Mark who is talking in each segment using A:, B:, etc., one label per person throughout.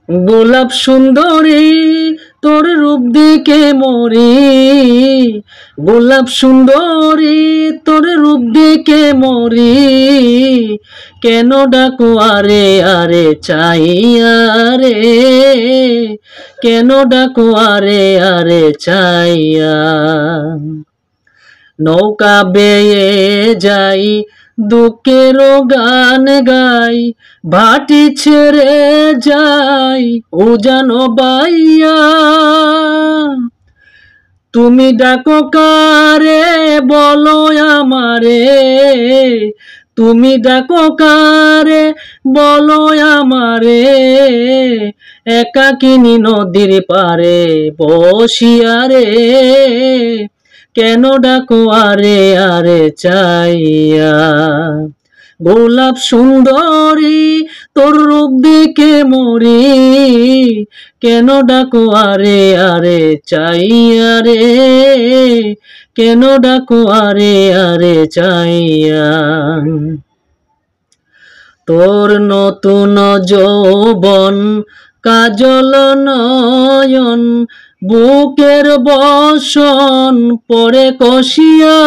A: গোলাপ সুন্দরী তোর রূপ দেখে মরি, গোলাপ সুন্দরী তোর রূপ দেখে মরি। কেন ডাকো আরে আরে চাইয়া রে, কেন ডাকো আরে আরে চাইয়া। নৌকা বেয়ে যাই দুঃখের গান গাই, ভাটি ছেড়ে যাই উজান বাইয়া। তুমি ডাকো কারে বলো আমারে, তুমি ডাকো কারে বলো আমারে। একাকিনী নদীর পারে বসিয়া রে, কেন ডাকো আরে আরে চাইয়া। গোলাপ সুন্দরী তোর রূপ দেখে মরি, কেন ডাকো আরে আরে চাইয়া রে, কেন ডাকো আরে আরে চাইয়া। তোর নতুন যৌবন কাজল নয়ন, বুকের বসন পরে কষিয়া।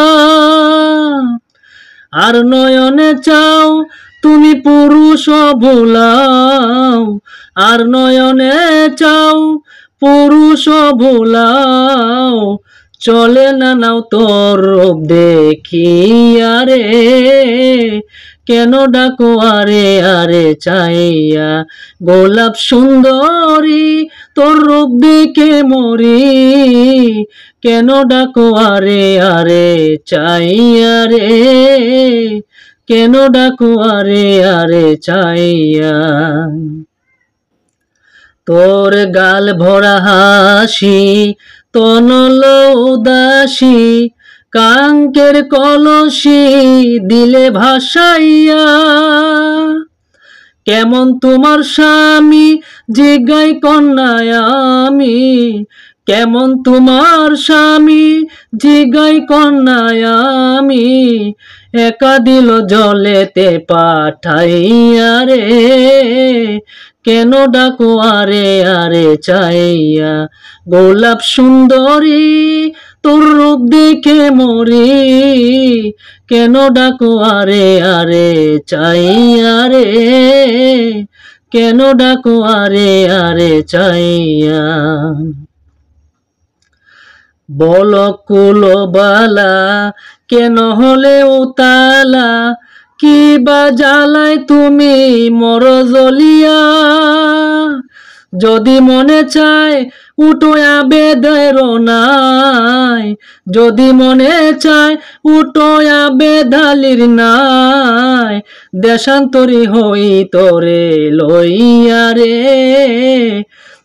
A: আর নয়নে চাও তুমি পুরুষ ভোলাও, আর নয়নে চাও পুরুষ ভোলাও। চলে না নাও তোর রূপ দেখিয়া রে, কেন ডাকো আরে আরে চাইয়া। গোলাপ সুন্দরী তোর রূপ দেখে মরি, কেন ডাকো আরে আরে চাইয়া রে, কেন ডাকো আরে আরে চাইয়া। তোর গাল ভরা হাসি তনল উদাসী, কাঙ্কের কলসি দিলে ভাসাইয়া। কেমন তোমার স্বামী জিজ্ঞাই কন্যায় আমি, কেমন তোমার স্বামী জিজ্ঞাই কন্যায় আমি। একা দিল জলেতে পাঠাইয়া রে, কেন ডাকো আরে আরে চাইয়া। গোলাপ সুন্দরী তোর রূপ দেখে মরি, কেন ডাকো আরে আরে চাইয়া রে, কেন ডাকো আরে আরে চাইয়া। বলো কুলবালা কেন হলে উতালা, কি বা জ্বালায় তুমি মর জ্বলিয়া। যদি মনে চায় উঠোয়া বেদের নাই, যদি মনে চায় উঠোয়া বেদালির নাই। দেশান্তরী হই তোরে লইয়া রে,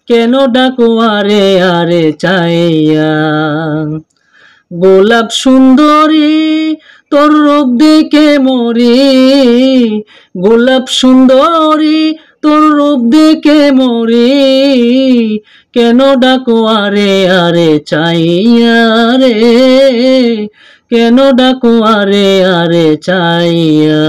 A: কেন ডাকো আরে আরে চাইয়া। গোলাপ সুন্দরী তোর রূপ দেখে মরি, গোলাপ সুন্দরী তোর রূপ দেখে মরি। কেন ডাকো আরে আরে চাইয়া রে, কেন ডাকো আরে আরে চাইয়া।